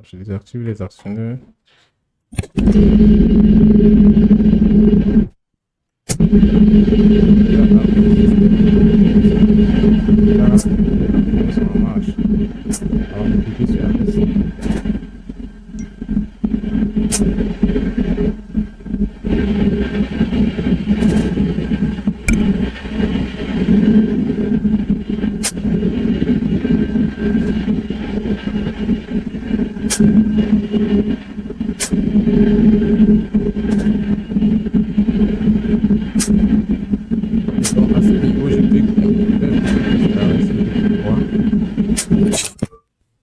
Je désactive les actionneurs.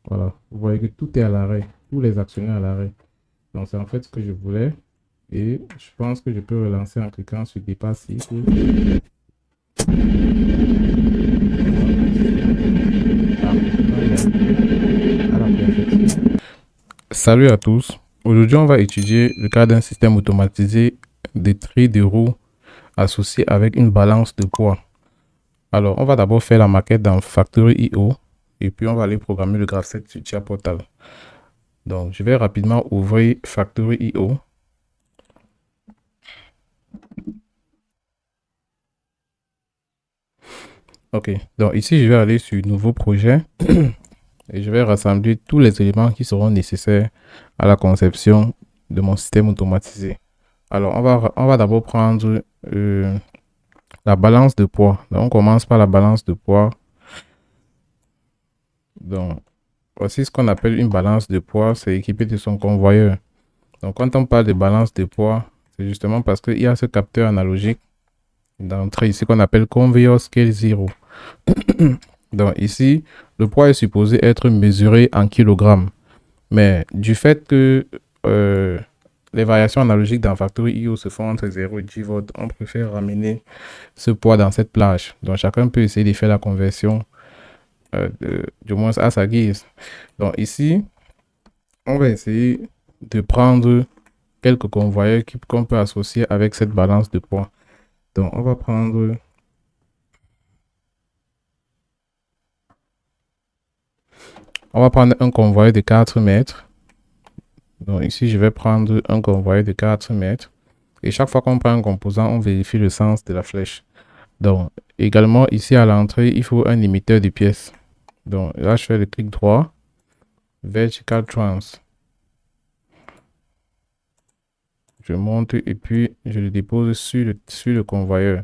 Voilà, vous voyez que tout est à l'arrêt, tous les actionnaires à l'arrêt. Donc c'est en fait ce que je voulais. Et je pense que je peux relancer en cliquant sur dépasse ici. Salut à tous. Aujourd'hui, on va étudier le cas d'un système automatisé de tri de roues associé avec une balance de poids. Alors, on va d'abord faire la maquette dans Factory.io et puis on va aller programmer le graph7 sur TIA Portal. Donc, je vais rapidement ouvrir Factory.io. Ok, donc ici, je vais aller sur Nouveau projet et je vais rassembler tous les éléments qui seront nécessaires à la conception de mon système automatisé. Alors, on va d'abord prendre la balance de poids. Donc, on commence par la balance de poids. Donc, voici ce qu'on appelle une balance de poids. C'est équipé de son convoyeur. Donc, quand on parle de balance de poids, c'est justement parce qu'il y a ce capteur analogique d'entrée ici qu'on appelle Conveyor Scale 0. Donc, ici, le poids est supposé être mesuré en kilogrammes. Mais du fait que les variations analogiques dans Factory.io se font entre 0 et 10 volts, on préfère ramener ce poids dans cette plage. Donc, chacun peut essayer de faire la conversion, du moins à sa guise. Donc, ici, on va essayer de prendre quelques convoyeurs qu'on peut associer avec cette balance de poids. Donc, on va prendre un convoyeur de 4 mètres. Donc, ici, je vais prendre un convoyeur de 4 mètres. Et chaque fois qu'on prend un composant, on vérifie le sens de la flèche. Donc, également, ici à l'entrée, il faut un limiteur de pièces. Donc, là, je fais le clic droit, Vertical Trans. Je monte et puis je le dépose sur le convoyeur.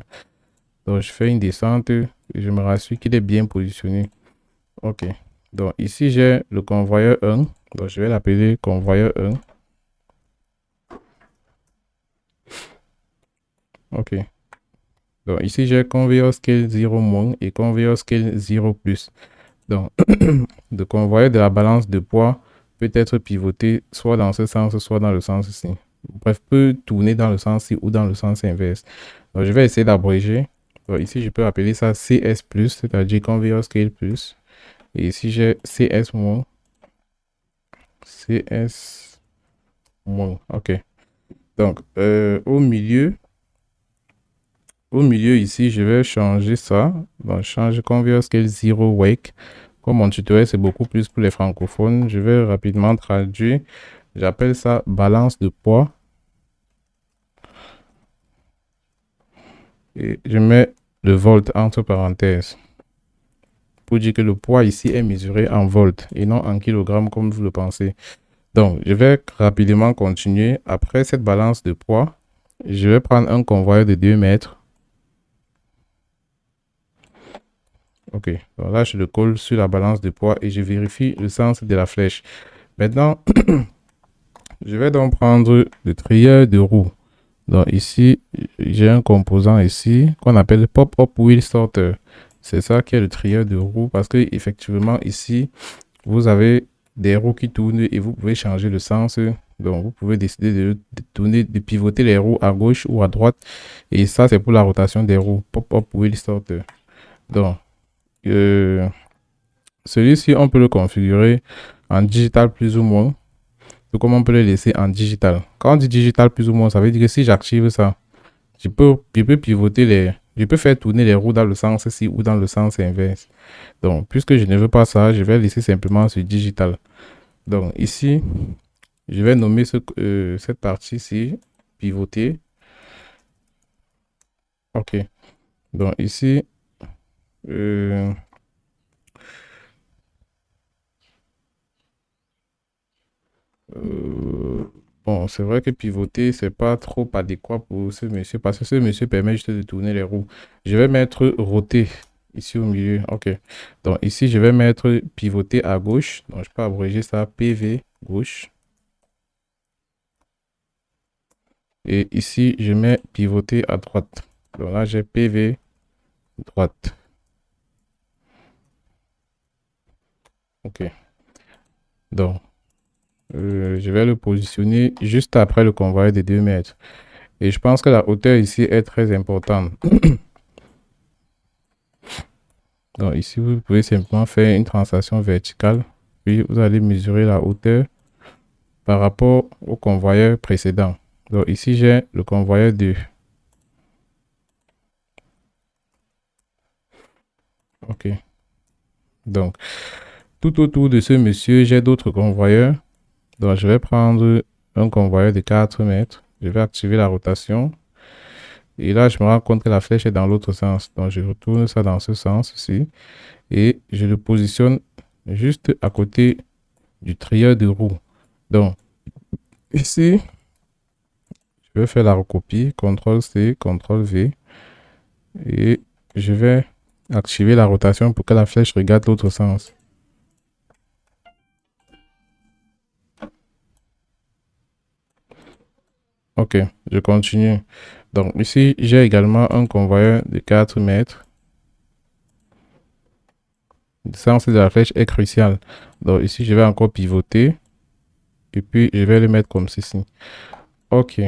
Donc, je fais une descente et je me rassure qu'il est bien positionné. Ok. Donc, ici, j'ai le convoyeur 1. Donc, je vais l'appeler convoyeur 1. Ok. Donc, ici, j'ai Conveyor Scale 0- et Conveyor Scale 0+. Donc, le convoyeur de la balance de poids peut être pivoté soit dans ce sens, soit dans le sens ici. Bref, peut tourner dans le sens ci ou dans le sens inverse. Donc, je vais essayer d'abréger. Ici, je peux appeler ça CS+, c'est-à-dire Conveyor Scale+. Et ici, j'ai CS-. CS-. Ok. Donc, au milieu ici, je vais changer ça. Donc, change Conveyor Scale 0 Wake. Comme mon tutoriel, c'est beaucoup plus pour les francophones. Je vais rapidement traduire. J'appelle ça balance de poids. Et je mets le volt entre parenthèses. Pour dire que le poids ici est mesuré en volts et non en kilogrammes comme vous le pensez. Donc, je vais rapidement continuer. Après cette balance de poids, je vais prendre un convoyeur de 2 mètres. Ok, donc là, je le colle sur la balance de poids et je vérifie le sens de la flèche. Maintenant, je vais donc prendre le trieur de roue. Donc ici, j'ai un composant ici qu'on appelle Pop-up Wheel Sorter. C'est ça qui est le trieur de roue parce que effectivement ici, vous avez des roues qui tournent et vous pouvez changer le sens. Donc vous pouvez décider de tourner, de pivoter les roues à gauche ou à droite. Et ça, c'est pour la rotation des roues. Pop-up Wheel Sorter. Donc, celui-ci, on peut le configurer en digital plus ou moins. Tout comme on peut le laisser en digital. Quand on dit digital plus ou moins, ça veut dire que si j'active ça, je peux pivoter je peux faire tourner les roues dans le sens ci ou dans le sens inverse. Donc, puisque je ne veux pas ça, je vais laisser simplement sur digital. Donc ici, je vais nommer cette partie-ci pivoter. Ok. Donc ici, euh, euh, bon, c'est vrai que pivoter, c'est pas trop adéquat pour ce monsieur parce que ce monsieur permet juste de tourner les roues. Je vais mettre roter ici au milieu. Ok. Donc ici, je vais mettre pivoter à gauche. Donc je peux abréger ça PV gauche. Et ici, je mets pivoter à droite. Donc là, j'ai PV droite. Ok. Donc, je vais le positionner juste après le convoyeur de 2 mètres. Et je pense que la hauteur ici est très importante. Donc ici, vous pouvez simplement faire une translation verticale. Puis vous allez mesurer la hauteur par rapport au convoyeur précédent. Donc ici, j'ai le convoyeur 2. Ok. Donc, tout autour de ce monsieur, j'ai d'autres convoyeurs. Donc, je vais prendre un convoyeur de 4 mètres. Je vais activer la rotation. Et là, je me rends compte que la flèche est dans l'autre sens. Donc, je retourne ça dans ce sens-ci. Et je le positionne juste à côté du trieur de roue. Donc, ici, je vais faire la recopie. CTRL-C, CTRL-V. Et je vais activer la rotation pour que la flèche regarde l'autre sens. Ok, je continue. Donc, ici, j'ai également un convoyeur de 4 mètres. Le sens de la flèche est crucial. Donc, ici, je vais encore pivoter. Et puis, je vais le mettre comme ceci. Ok.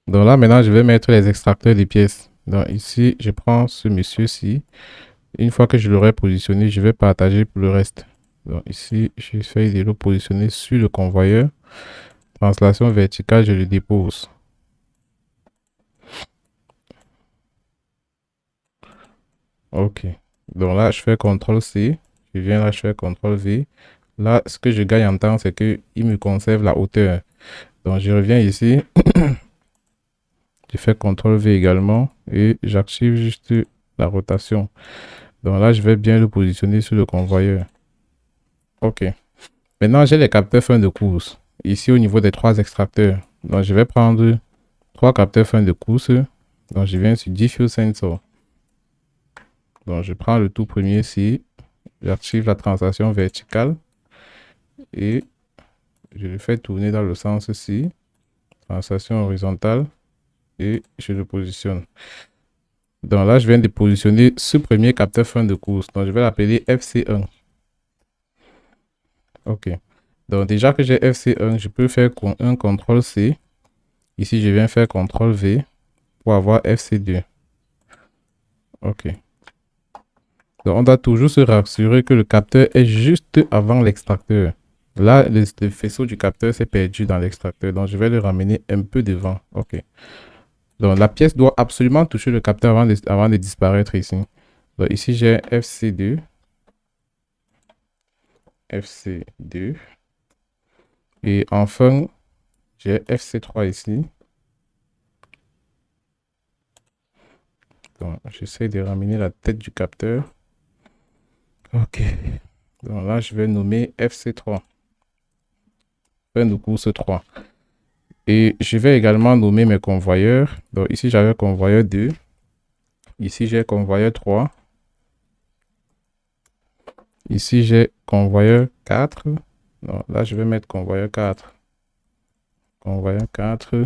Donc là, maintenant, je vais mettre les extracteurs des pièces. Donc ici, je prends ce monsieur-ci. Une fois que je l'aurai positionné, je vais partager pour le reste. Donc ici, j'essaie de le positionner sur le convoyeur. Translation verticale, je le dépose. Ok. Donc là, je fais CTRL-C. Je viens là, je fais CTRL-V. Là, ce que je gagne en temps, c'est qu'il me conserve la hauteur. Donc je reviens ici. Je fais CTRL-V également. Et j'active juste la rotation. Donc là, je vais bien le positionner sur le convoyeur. Ok. Maintenant, j'ai les capteurs fin de course. Ici, au niveau des 3 extracteurs. Donc, je vais prendre 3 capteurs fin de course. Donc, je viens sur Diffuse Sensor. Donc, je prends le tout premier ici. J'active la translation verticale. Et je le fais tourner dans le sens ici. Translation horizontale. Et je le positionne. Donc là, je viens de positionner ce premier capteur fin de course. Donc, je vais l'appeler FC1. OK. Donc, déjà que j'ai FC1, je peux faire un CTRL-C. Ici, je viens faire CTRL-V pour avoir FC2. OK. Donc, on doit toujours se rassurer que le capteur est juste avant l'extracteur. Là, le faisceau du capteur s'est perdu dans l'extracteur. Donc, je vais le ramener un peu devant. OK. Donc, la pièce doit absolument toucher le capteur avant de disparaître ici. Donc, ici, j'ai FC2. FC2. Et enfin, j'ai FC3 ici. Donc, j'essaie de ramener la tête du capteur. OK. Donc là, je vais nommer FC3. Fin de course 3. Et je vais également nommer mes convoyeurs. Donc ici, j'avais convoyeur 2. Ici, j'ai convoyeur 3. Ici, j'ai convoyeur 4. Donc là, je vais mettre convoyeur 4. Convoyeur 4.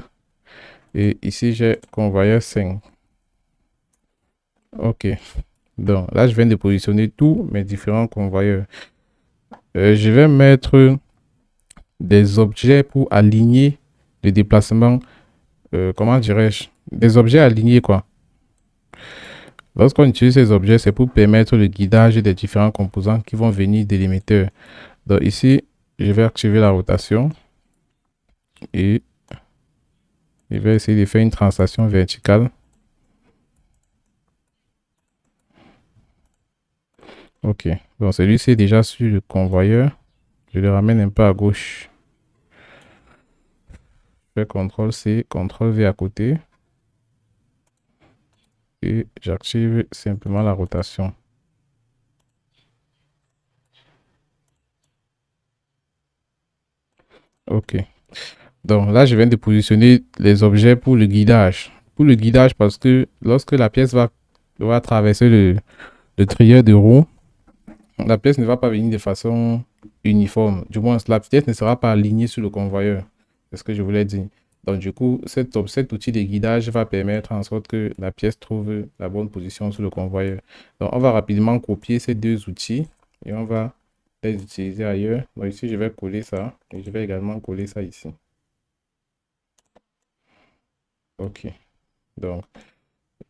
Et ici, j'ai convoyeur 5. OK. Donc là, je viens de positionner tous mes différents convoyeurs. Je vais mettre des objets pour aligner le déplacement. Comment dirais-je? Des objets alignés, quoi. Lorsqu'on utilise ces objets, c'est pour permettre le guidage des différents composants qui vont venir de l'émetteur. Donc ici, je vais activer la rotation et je vais essayer de faire une translation verticale. Ok, donc celui-ci est déjà sur le convoyeur. Je le ramène un peu à gauche. Je fais CTRL-C, CTRL-V à côté. Et j'active simplement la rotation. Ok. Donc là, je viens de positionner les objets pour le guidage. Pour le guidage, parce que lorsque la pièce va traverser le trieur de roue, la pièce ne va pas venir de façon uniforme. Du moins, la pièce ne sera pas alignée sur le convoyeur. C'est ce que je voulais dire. Donc, du coup, cet outil de guidage va permettre en sorte que la pièce trouve la bonne position sur le convoyeur. Donc, on va rapidement copier ces deux outils et on va les utiliser ailleurs. Donc, ici, je vais coller ça et je vais également coller ça ici. OK. Donc,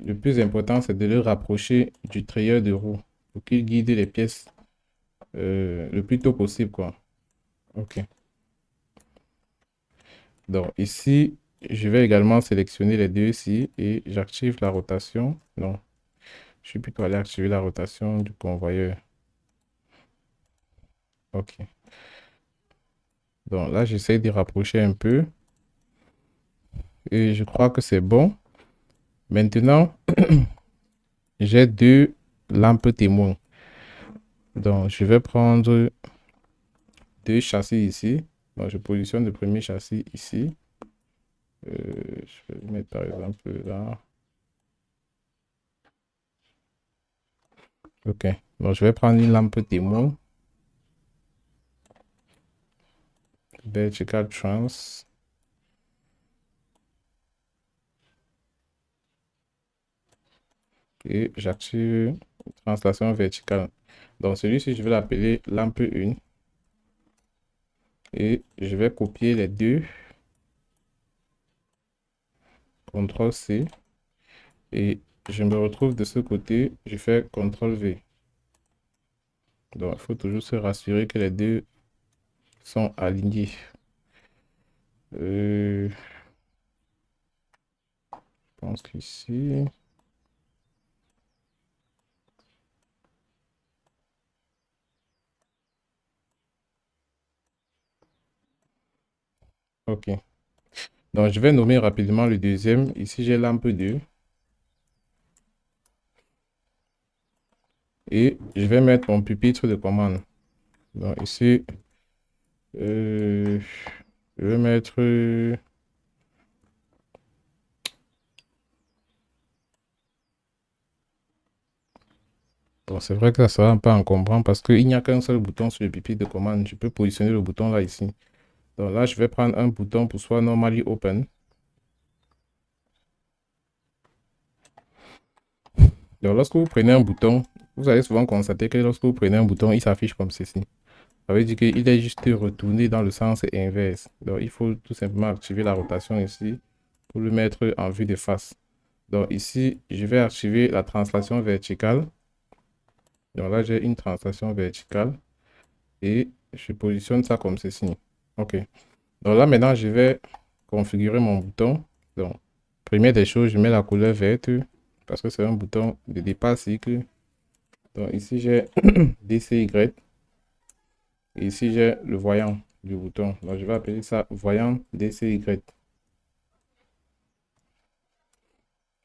le plus important, c'est de le rapprocher du trieur de roue pour qu'il guide les pièces le plus tôt possible, quoi. OK. Donc ici, je vais également sélectionner les deux ici et j'active la rotation. Non, je suis plutôt allé activer la rotation du convoyeur. OK. Donc là, j'essaie de rapprocher un peu et je crois que c'est bon. Maintenant, j'ai deux lampes témoins. Donc, je vais prendre deux châssis ici. Donc, je positionne le premier châssis ici. Je vais le mettre par exemple là. OK. Donc, je vais prendre une lampe témoin. Vertical Trans. Et j'active translation verticale. Donc, celui-ci, je vais l'appeler lampe 1. Et je vais copier les deux. CTRL-C. Et je me retrouve de ce côté. Je fais CTRL-V. Donc, il faut toujours se rassurer que les deux sont alignés. Je pense qu'ici... OK. Donc, je vais nommer rapidement le deuxième. Ici, j'ai lampe 2. Et je vais mettre mon pupitre de commande. Donc, ici, je vais mettre... Bon, c'est vrai que ça sera un peu encombrant parce qu'il n'y a qu'un seul bouton sur le pupitre de commande. Je peux positionner le bouton là, ici. Donc là, je vais prendre un bouton pour soit normally open. Donc lorsque vous prenez un bouton, vous allez souvent constater que lorsque vous prenez un bouton, il s'affiche comme ceci. Ça veut dire qu'il est juste retourné dans le sens inverse. Donc il faut tout simplement activer la rotation ici pour le mettre en vue de face. Donc ici, je vais activer la translation verticale. Donc là, j'ai une translation verticale et je positionne ça comme ceci. OK. Donc là, maintenant, je vais configurer mon bouton. Donc, première des choses, je mets la couleur verte parce que c'est un bouton de départ cycle. Donc ici, j'ai DCY et ici, j'ai le voyant du bouton. Donc, je vais appeler ça voyant DCY.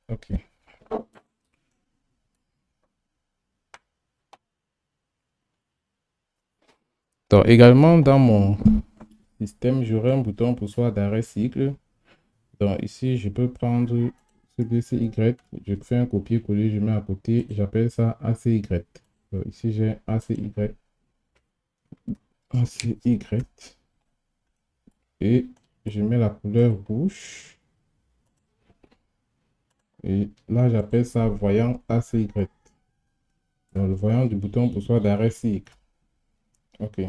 OK. Donc, également, dans mon système, j'aurai un bouton pour soit d'arrêt cycle. Donc, ici, je peux prendre ce DCY. Je fais un copier-coller, je mets à côté. J'appelle ça ACY. Donc, ici, j'ai ACY. ACY. Et je mets la couleur rouge. Et là, j'appelle ça voyant ACY. Donc, le voyant du bouton pour soi d'arrêt cycle. OK.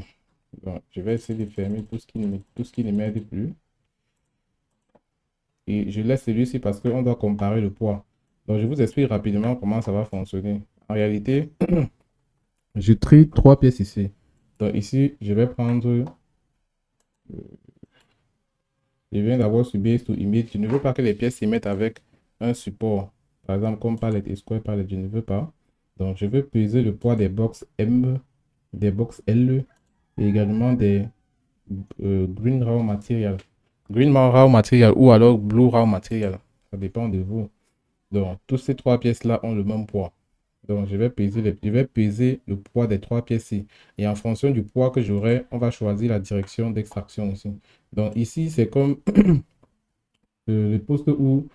Donc, je vais essayer de fermer tout ce qui ne m'aide plus. Et je laisse celui-ci parce qu'on doit comparer le poids. Donc, je vous explique rapidement comment ça va fonctionner. En réalité, je trie trois pièces ici. Donc, ici, je vais prendre... Je viens d'avoir sur Base to Image. Je ne veux pas que les pièces s'y mettent avec un support. Par exemple, comme palette et square palette, je ne veux pas. Donc, je veux peser le poids des box M, des box L et également des Green Raw Material. Green Raw Material ou alors Blue Raw Material. Ça dépend de vous. Donc, toutes ces trois pièces-là ont le même poids. Donc, je vais peser le poids des trois pièces-ci. Et en fonction du poids que j'aurai, on va choisir la direction d'extraction aussi. Donc, ici, c'est comme le poste où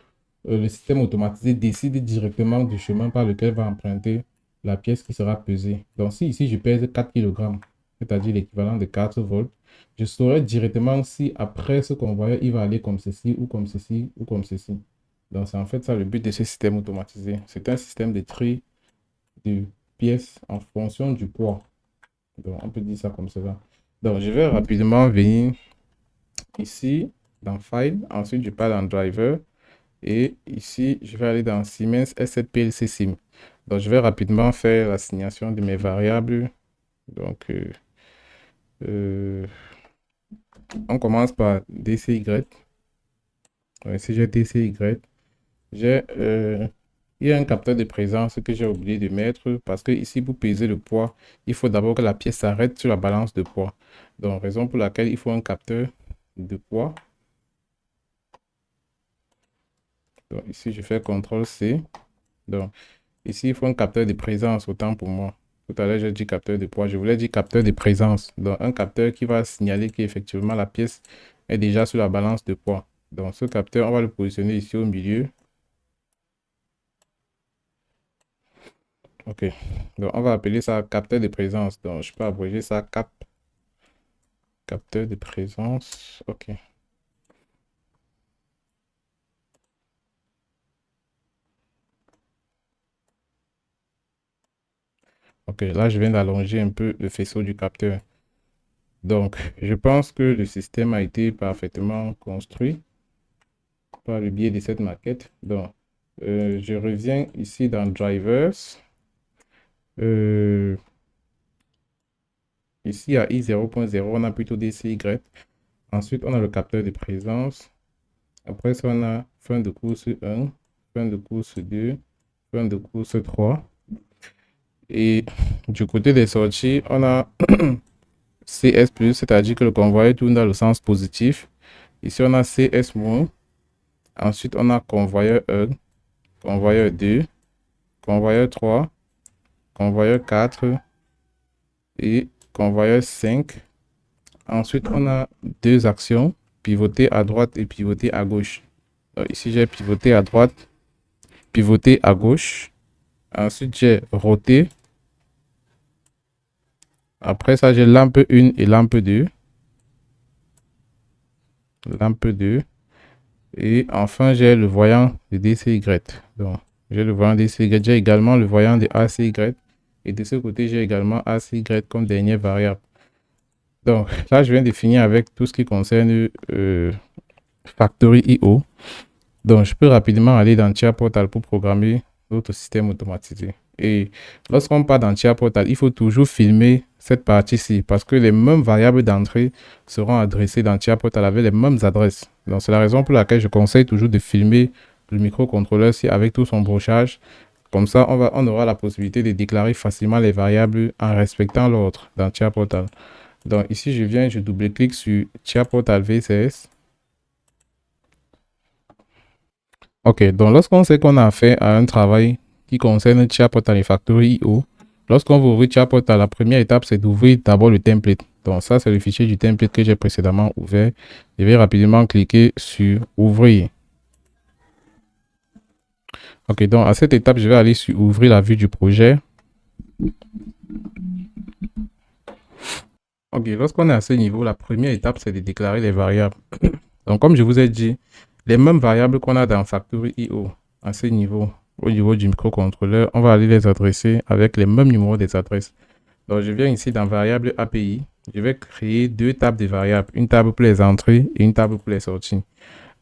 le système automatisé décide directement du chemin par lequel va emprunter la pièce qui sera pesée. Donc, si ici, je pèse 4 kg, c'est-à-dire l'équivalent de 4 volts, je saurai directement si après ce convoyeur, il va aller comme ceci ou comme ceci ou comme ceci. Donc, c'est en fait ça le but de ce système automatisé. C'est un système de tri de pièces en fonction du poids. Donc, on peut dire ça comme cela. Donc, je vais rapidement venir ici dans File. Ensuite, je pars dans Driver. Et ici, je vais aller dans Siemens S7 PLC Sim. Donc, je vais rapidement faire l'assignation de mes variables. Donc, on commence par DCY. Donc, ici, j'ai DCY. J'ai, il y a un capteur de présence que j'ai oublié de mettre parce que ici, pour peser le poids, il faut d'abord que la pièce s'arrête sur la balance de poids. Donc, raison pour laquelle il faut un capteur de poids. Donc, ici, je fais CTRL-C. Donc, ici, il faut un capteur de présence, autant pour moi. Tout à l'heure, j'ai dit capteur de poids. Je voulais dire capteur de présence. Donc, un capteur qui va signaler qu'effectivement, la pièce est déjà sur la balance de poids. Donc, ce capteur, on va le positionner ici au milieu. OK. Donc, on va appeler ça capteur de présence. Donc, je peux abréger ça capteur de présence. OK. OK. Là, je viens d'allonger un peu le faisceau du capteur. Donc, je pense que le système a été parfaitement construit par le biais de cette maquette. Donc, je reviens ici dans Drivers. Ici, à I0.0, on a plutôt DCY. Ensuite, on a le capteur de présence. Après ça, on a fin de course 1, fin de course 2, fin de course 3. Et du côté des sorties, on a CS+, c'est-à-dire que le convoyeur tourne dans le sens positif. Ici, on a CS-. Ensuite, on a convoyeur 1, convoyeur 2, convoyeur 3, convoyeur 4 et convoyeur 5. Ensuite, on a deux actions, pivoter à droite et pivoter à gauche. Donc, ici, j'ai pivoté à droite, pivoter à gauche. Ensuite, j'ai roté. Après ça, j'ai lampe 1 et lampe 2. Lampe 2. Et enfin, j'ai le voyant de DCY. Donc, j'ai le voyant DCY. J'ai également le voyant de ACY. Et de ce côté, j'ai également ACY comme dernière variable. Donc, là, je viens de finir avec tout ce qui concerne Factory IO. Donc, je peux rapidement aller dans Tia Portal pour programmer notre système automatisé. Et lorsqu'on part dans Tia Portal, il faut toujours filmer cette partie-ci parce que les mêmes variables d'entrée seront adressées dans Tia Portal avec les mêmes adresses. Donc, c'est la raison pour laquelle je conseille toujours de filmer le microcontrôleur-ci avec tout son brochage. Comme ça, on aura la possibilité de déclarer facilement les variables en respectant l'ordre dans Tia Portal. Donc, ici, je double-clique sur Tia Portal VCS. Ok, donc lorsqu'on sait qu'on a affaire à un travail qui concerne Tia Portal et Factory IO, lorsqu'on veut ouvrir Tia Portal, la première étape, c'est d'ouvrir d'abord le template. Donc ça, c'est le fichier du template que j'ai précédemment ouvert. Je vais rapidement cliquer sur Ouvrir. Ok, donc à cette étape, je vais aller sur Ouvrir la vue du projet. Ok, lorsqu'on est à ce niveau, la première étape, c'est de déclarer les variables. Donc comme je vous ai dit, les mêmes variables qu'on a dans Factory IO à ce niveau, au niveau du microcontrôleur, on va aller les adresser avec les mêmes numéros des adresses. Donc, je viens ici dans variable API. Je vais créer deux tables de variables, une table pour les entrées et une table pour les sorties.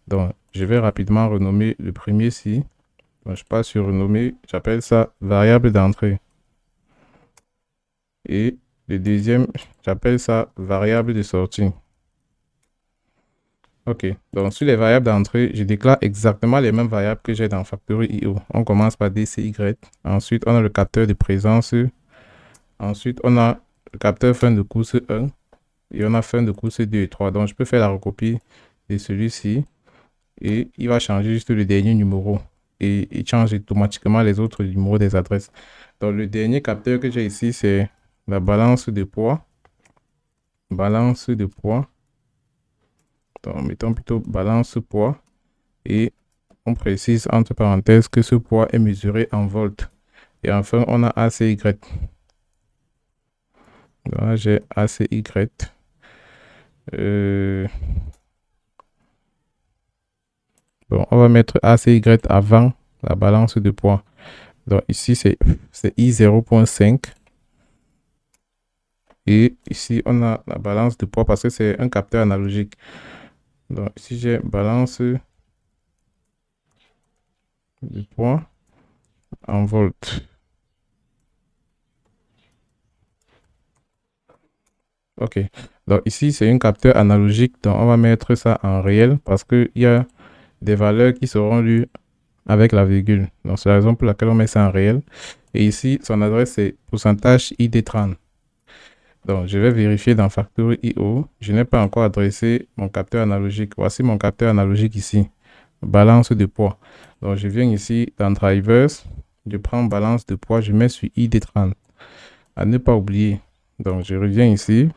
Donc, je vais rapidement renommer le premier ci. Donc, je passe sur renommer, j'appelle ça variable d'entrée. Et le deuxième, j'appelle ça variable de sortie. Ok, donc sur les variables d'entrée, je déclare exactement les mêmes variables que j'ai dans Factory IO. On commence par DCY, ensuite on a le capteur de présence, ensuite on a le capteur fin de course 1 et on a fin de course 2 et 3. Donc je peux faire la recopie de celui-ci et il va changer juste le dernier numéro et il change automatiquement les autres numéros des adresses. Donc le dernier capteur que j'ai ici, c'est la balance de poids. Balance de poids. Donc mettons plutôt balance poids et on précise entre parenthèses que ce poids est mesuré en volts. Et enfin, on a ACY. Donc là, j'ai ACY. Bon, on va mettre ACY avant la balance de poids. Donc ici, c'est I 0.5. Et ici, on a la balance de poids parce que c'est un capteur analogique. Donc ici, j'ai balance de poids en volts. Ok. Donc ici, c'est un capteur analogique. Donc on va mettre ça en réel parce qu'il y a des valeurs qui seront lues avec la virgule. Donc c'est la raison pour laquelle on met ça en réel. Et ici, son adresse c'est pourcentage ID30. Donc je vais vérifier dans Factory IO. Je n'ai pas encore adressé mon capteur analogique. Voici mon capteur analogique ici. Balance de poids. Donc je viens ici dans Drivers. Je prends balance de poids. Je mets sur ID30. À ne pas oublier. Donc je reviens ici.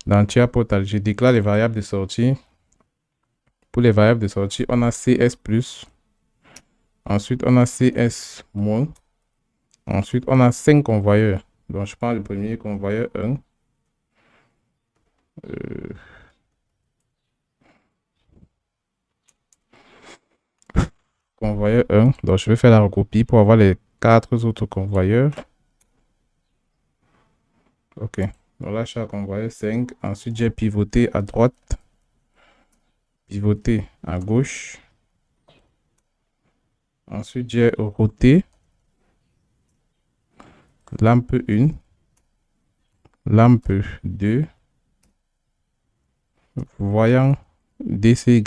Dans Tiers Portal, je déclare les variables de sortie. Pour les variables de sortie, on a CS+. Ensuite, on a CS-. Ensuite, on a 5 convoyeurs. Donc, je prends le premier convoyeur 1. Convoyeur 1. Donc, je vais faire la recopie pour avoir les 4 autres convoyeurs. Ok. Donc là, je suis à convoyeur 5. Ensuite, j'ai pivoté à droite. Pivoté à gauche. Ensuite, j'ai roté. Lampe 1. Lampe 2. Voyant DCY.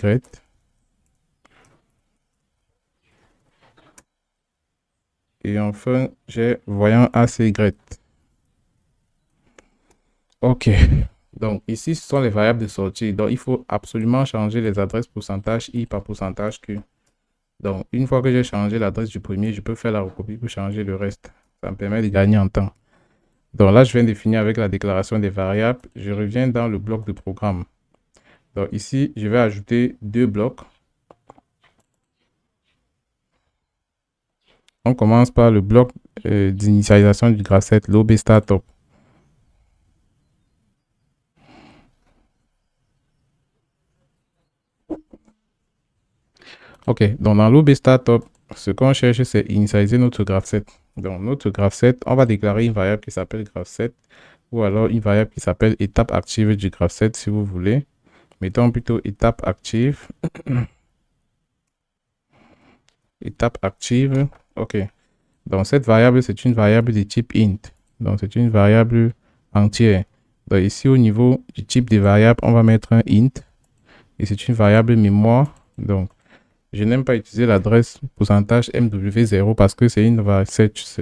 Et enfin, j'ai voyant ACY. Ok. Donc, ici, ce sont les variables de sortie. Donc, il faut absolument changer les adresses pourcentage I par pourcentage Q. Donc, une fois que j'ai changé l'adresse du premier, je peux faire la recopie pour changer le reste. Ça me permet de gagner en temps. Donc là, je viens de finir avec la déclaration des variables. Je reviens dans le bloc de programme. Donc ici, je vais ajouter 2 blocs. On commence par le bloc d'initialisation du graph7, l'OB Startup. Ok, donc dans l'OB Startup, ce qu'on cherche, c'est initialiser notre graph7. Donc notre graph7, on va déclarer une variable qui s'appelle graph7 ou alors une variable qui s'appelle étape active du graph7 si vous voulez. Mettons plutôt étape active. Étape active. Ok. Donc cette variable, c'est une variable de type int. Donc c'est une variable entière. Donc ici au niveau du type de variable, on va mettre un int. Et c'est une variable mémoire. Donc je n'aime pas utiliser l'adresse pourcentage MW0 parce que c'est une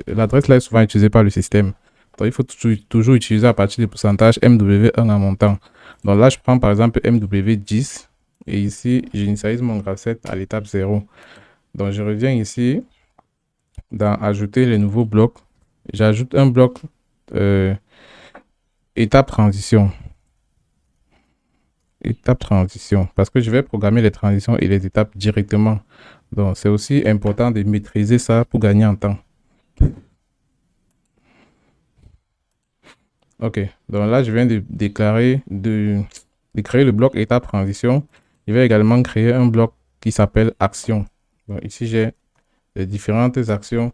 l'adresse là est souvent utilisée par le système. Donc il faut toujours utiliser à partir du pourcentage MW1 en montant. Donc là, je prends par exemple MW10 et ici, j'initialise mon graph7 à l'étape 0. Donc je reviens ici dans ajouter les nouveaux blocs. J'ajoute un bloc étape transition. Étape transition parce que je vais programmer les transitions et les étapes directement. Donc c'est aussi important de maîtriser ça pour gagner en temps. Ok, donc là je viens de déclarer de créer le bloc étape transition. Je vais également créer un bloc qui s'appelle action. Donc ici j'ai les différentes actions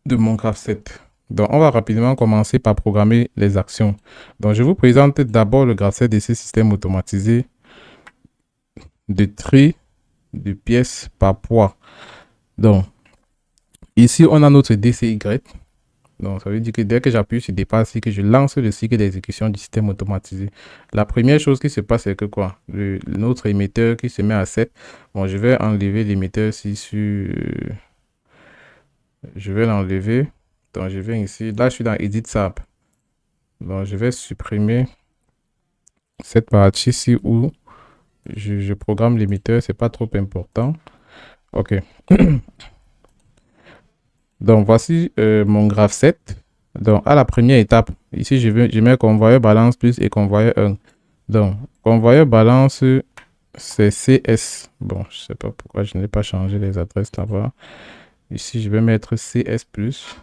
de mon graph7. Donc on va rapidement commencer par programmer les actions. Donc je vous présente d'abord le graph7 de ce système automatisé de tri de pièces par poids. Donc ici on a notre DCY. Donc, ça veut dire que dès que j'appuie sur départ, c'est que je lance le cycle d'exécution du système automatisé. La première chose qui se passe, c'est que quoi? Notre émetteur qui se met à 7. Bon, je vais enlever l'émetteur ici sur... je vais l'enlever. Donc, je viens ici. Là, je suis dans Edit SAP. Donc, je vais supprimer cette partie-ci où je programme l'émetteur. C'est pas trop important. OK. Donc, voici mon graphe 7. Donc, à la première étape, ici, je mets convoyeur balance plus et convoyeur 1. Donc, convoyeur balance, c'est CS. Bon, je sais pas pourquoi je n'ai pas changé les adresses là-bas. Ici, je vais mettre CS plus.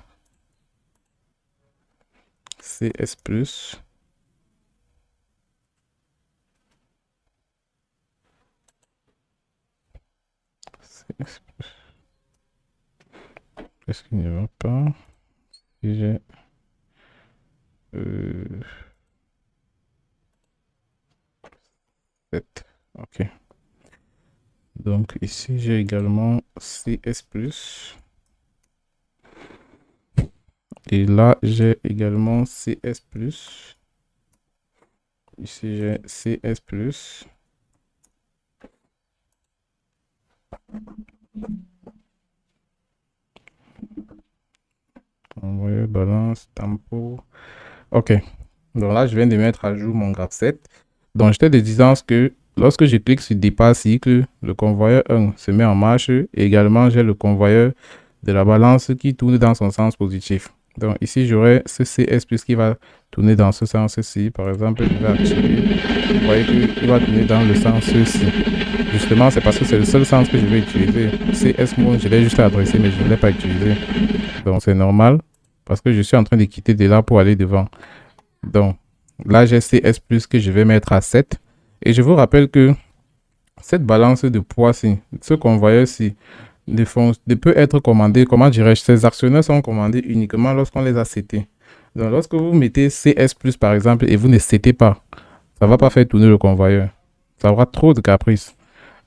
CS plus. CS. Est-ce qu'il n'y va pas? Si j'ai... Euh, 7. OK. Donc, ici, j'ai également CS plus. Et là, j'ai également CS plus. Ici, j'ai CS plus. Envoyer balance, tempo. OK. Donc là, je viens de mettre à jour mon graphe 7. Donc, j'étais de disance que lorsque je clique sur départ cycle, le convoyeur 1 se met en marche. Et également, j'ai le convoyeur de la balance qui tourne dans son sens positif. Donc ici, j'aurai ce CS plus qui va tourner dans ce sens-ci. Par exemple, je vais activer. Vous voyez qu'il va tourner dans le sens-ci. Justement, c'est parce que c'est le seul sens que je vais utiliser. CS mode, je l'ai juste adressé, mais je ne l'ai pas utilisé. Donc c'est normal parce que je suis en train de quitter de là pour aller devant. Donc là, j'ai CS plus que je vais mettre à 7. Et je vous rappelle que cette balance de poids-ci, ce convoyeur-ci, ne peut être commandé, comment dirais-je, ces actionnaires sont commandés uniquement lorsqu'on les a setés. Donc lorsque vous mettez CS plus par exemple et vous ne setez pas, ça ne va pas faire tourner le convoyeur. Ça aura trop de caprices.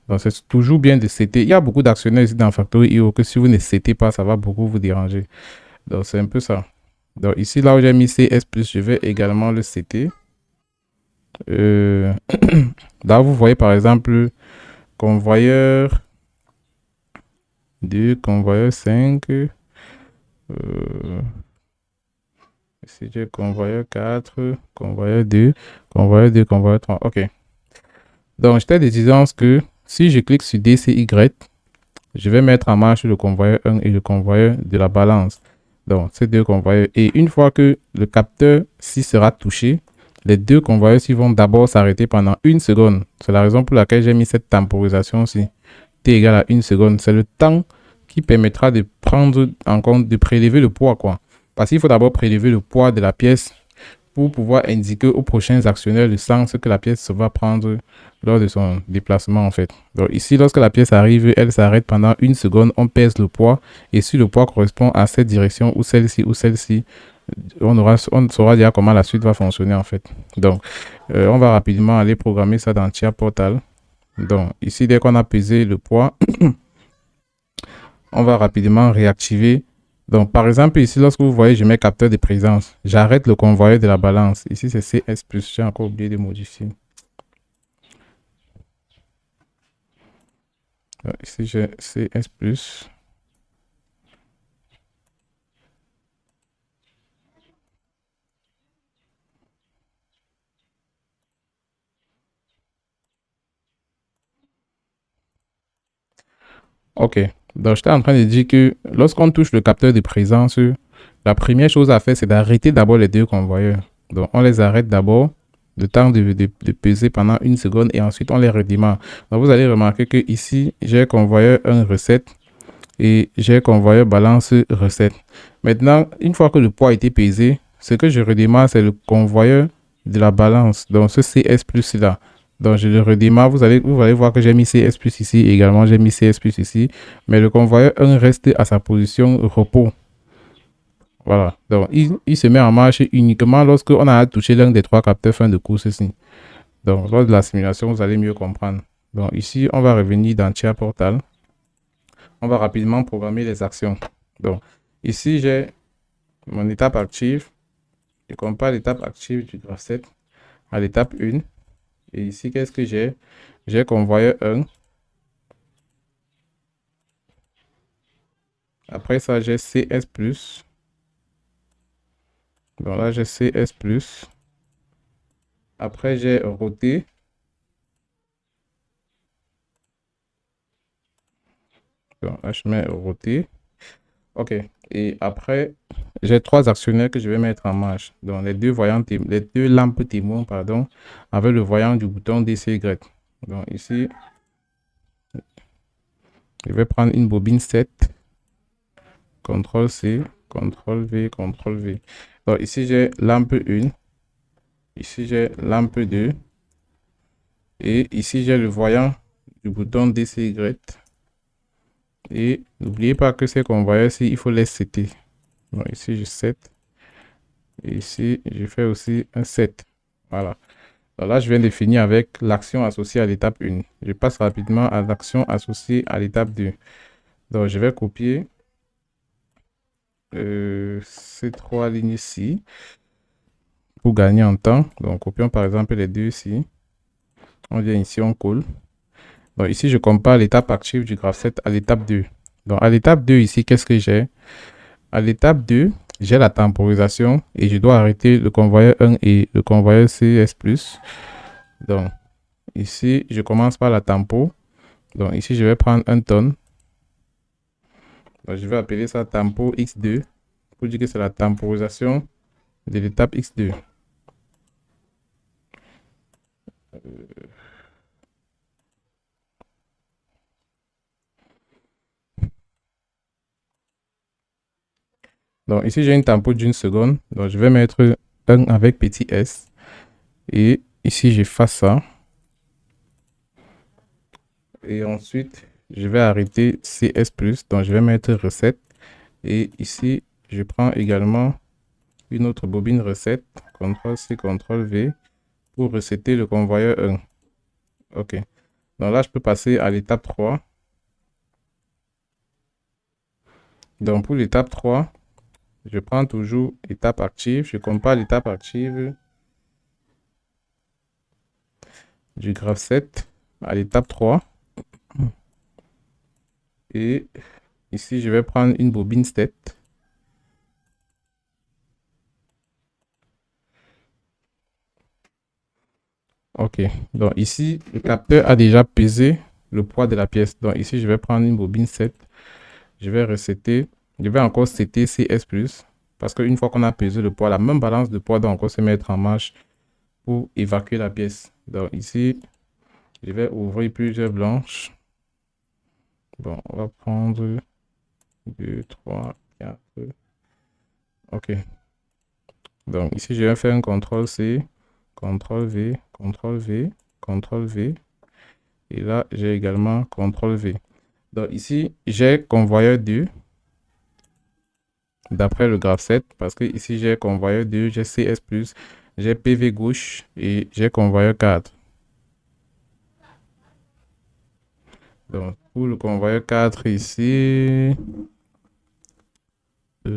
Donc c'est toujours bien de setter. Il y a beaucoup d'actionnaires ici dans Factory IO que si vous ne setez pas, ça va beaucoup vous déranger. Donc c'est un peu ça. Donc ici, là où j'ai mis CS+, je vais également le setter. Là, vous voyez par exemple convoyeur 2, convoyeur 5. Ici, j'ai convoyeur 4, convoyeur 2, convoyeur 2, convoyeur 3. OK. Donc, j'étais de disance que si je clique sur DCY, je vais mettre en marche le convoyeur 1 et le convoyeur de la balance. Donc, ces deux convoyeurs. Et une fois que le capteur s'y sera touché, les deux convoyeurs vont d'abord s'arrêter pendant 1 seconde. C'est la raison pour laquelle j'ai mis cette temporisation-ci. T égale à 1 seconde. C'est le temps qui permettra de prendre en compte, de prélever le poids, quoi. Parce qu'il faut d'abord prélever le poids de la pièce pour pouvoir indiquer aux prochains actionnaires le sens que la pièce va prendre lors de son déplacement en fait. Donc ici, lorsque la pièce arrive, elle s'arrête pendant 1 seconde, on pèse le poids et si le poids correspond à cette direction ou celle-ci, on saura déjà comment la suite va fonctionner en fait. Donc on va rapidement aller programmer ça dans Tia Portal. Donc ici, dès qu'on a pesé le poids, on va rapidement réactiver. Donc, par exemple, ici, lorsque vous voyez, je mets capteur de présence. J'arrête le convoyeur de la balance. Ici, c'est CS+. J'ai encore oublié de modifier. Donc, ici, j'ai CS+. OK. Donc, j'étais en train de dire que lorsqu'on touche le capteur de présence, la première chose à faire, c'est d'arrêter d'abord les deux convoyeurs. Donc, on les arrête d'abord, le temps de peser pendant 1 seconde et ensuite on les redémarre. Donc, vous allez remarquer que ici, j'ai convoyeur 1 recette et j'ai convoyeur balance recette. Maintenant, une fois que le poids a été pesé, ce que je redémarre, c'est le convoyeur de la balance. Donc, ce CS plus là. Donc, je le redémarre. Vous allez voir que j'ai mis CS plus ici. Également, j'ai mis CS plus ici. Mais le convoyeur 1 reste à sa position repos. Voilà. Donc, il se met en marche uniquement lorsqu'on a touché l'un des trois capteurs fin de course ici. Donc, lors de la simulation, vous allez mieux comprendre. Donc, ici, on va revenir dans Tia Portal. On va rapidement programmer les actions. Donc, ici, j'ai mon étape active. Je compare l'étape active du graphe 7 à l'étape 1. Et ici, qu'est-ce que j'ai? J'ai convoyeur 1. Après ça, j'ai CS+. Donc là, j'ai CS+. Après, j'ai roté. Donc là, je mets roté. OK. Et après, j'ai trois actionnaires que je vais mettre en marche. Donc les deux lampes témoins, pardon, avec le voyant du bouton DCY. Donc ici, je vais prendre une bobine 7. CTRL-C, CTRL-V, CTRL-V. Donc ici, j'ai lampe 1. Ici, j'ai lampe 2. Et ici, j'ai le voyant du bouton DCY. Et n'oubliez pas que ces convoyeurs-ci, il faut les setter. Donc ici, je set. Et ici, je fais aussi un set. Voilà. Donc là, je viens de finir avec l'action associée à l'étape 1. Je passe rapidement à l'action associée à l'étape 2. Donc, je vais copier ces trois lignes ici pour gagner en temps. Donc, copions par exemple les deux ici. On vient ici, on colle. Donc, ici, je compare l'étape active du graphe 7 à l'étape 2. Donc, à l'étape 2, ici, qu'est-ce que j'ai? À l'étape 2, j'ai la temporisation et je dois arrêter le convoyeur 1 et le convoyeur CS+. Donc, ici, je commence par la tempo. Donc, ici, je vais prendre un tonne. Donc, je vais appeler ça tempo X2 pour dire que c'est la temporisation de l'étape X2. Donc, ici, j'ai une tempo d'une seconde. Donc, je vais mettre 1 avec petit s. Et ici, j'efface ça. Et ensuite, je vais arrêter CS+. Donc, je vais mettre recette. Et ici, je prends également une autre bobine recette. CTRL-C, CTRL-V pour resetter le convoyeur 1. OK. Donc là, je peux passer à l'étape 3. Donc, pour l'étape 3, je prends toujours étape active. Je compare l'étape active du graphe 7 à l'étape 3. Et ici, je vais prendre une bobine 7. OK. Donc ici, le capteur a déjà pesé le poids de la pièce. Donc ici, je vais prendre une bobine 7. Je vais resetter. Je vais encore setter CS+. Parce qu'une fois qu'on a pesé le poids, la même balance de poids doit encore se mettre en marche pour évacuer la pièce. Donc ici, je vais ouvrir plusieurs blanches. Bon, on va prendre 2, 3, 4. OK. Donc ici, je vais faire un CTRL-C, CTRL-V, CTRL-V, CTRL-V. Et là, j'ai également CTRL-V. Donc ici, j'ai convoyeur 2 d'après le graphe 7 parce que ici, j'ai convoyeur 2, j'ai CS+, j'ai PV gauche et j'ai convoyeur 4. Donc pour le convoyeur 4 ici, fin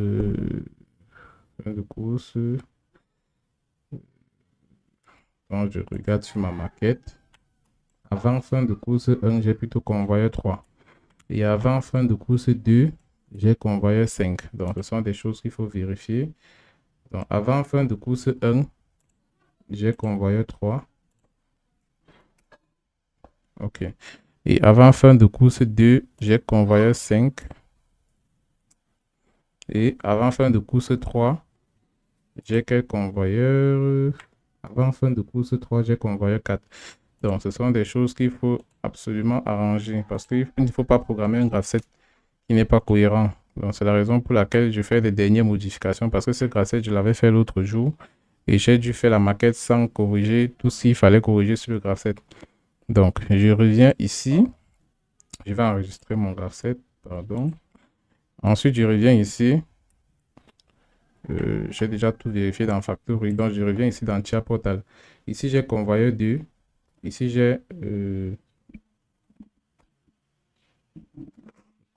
de course. Donc je regarde sur ma maquette. Avant fin de course 1, j'ai plutôt convoyeur 3. Et avant fin de course 2, j'ai convoyeur 5. Donc ce sont des choses qu'il faut vérifier. Donc avant fin de course 1, j'ai convoyeur 3. OK. Et avant fin de course 2, j'ai convoyeur 5. Et avant fin de course 3, j'ai quel convoyeur? Avant fin de course 3, j'ai convoyeur 4. Donc, ce sont des choses qu'il faut absolument arranger parce qu'il ne faut pas programmer un graphe 7 qui n'est pas cohérent. Donc, c'est la raison pour laquelle je fais les dernières modifications parce que ce graphe 7, je l'avais fait l'autre jour et j'ai dû faire la maquette sans corriger tout ce qu'il fallait corriger sur le graphe 7. Donc, je reviens ici. Je vais enregistrer mon graphe 7, pardon. Ensuite, je reviens ici. J'ai déjà tout vérifié dans Factory. Donc, je reviens ici dans Tia Portal. Ici, j'ai convoyeur 2. Ici, j'ai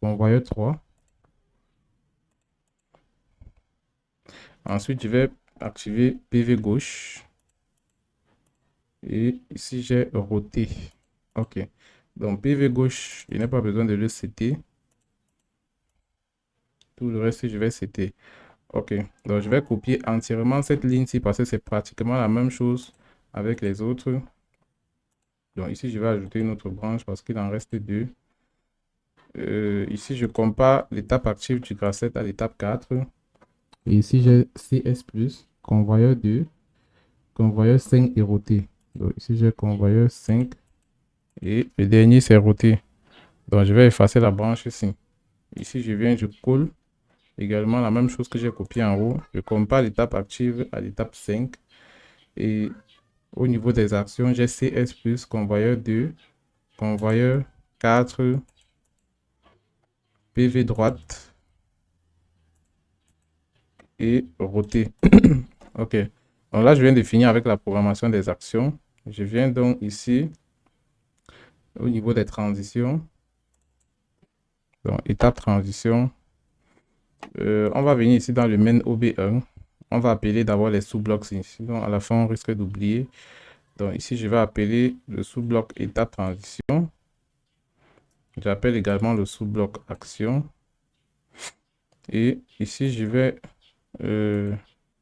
convoyeur 3. Ensuite, je vais activer PV gauche. Et ici, j'ai roté. OK. Donc, PV gauche, je n'ai pas besoin de le setter. Tout le reste, je vais setter. OK. Donc, je vais copier entièrement cette ligne-ci parce que c'est pratiquement la même chose avec les autres. Donc, ici, je vais ajouter une autre branche parce qu'il en reste deux. Ici, je compare l'étape active du graph7 à l'étape 4. Et ici, j'ai CS+, convoyeur 2, convoyeur 5 et roté. Donc, ici, j'ai convoyeur 5 et le dernier, c'est roté. Donc, je vais effacer la branche ici. Ici, je viens, je colle également la même chose que j'ai copié en haut. Je compare l'étape active à l'étape 5. Et au niveau des actions, j'ai CS+, convoyeur 2, convoyeur 4, PV droite et roté. OK. Donc là, je viens de finir avec la programmation des actions. Je viens donc ici, au niveau des transitions. Donc, étape transition. On va venir ici dans le main OB1. On va appeler d'abord les sous-blocs ici. Donc, à la fin, on risque d'oublier. Donc, ici, je vais appeler le sous-bloc étape transition. J'appelle également le sous-bloc action. Et ici, je vais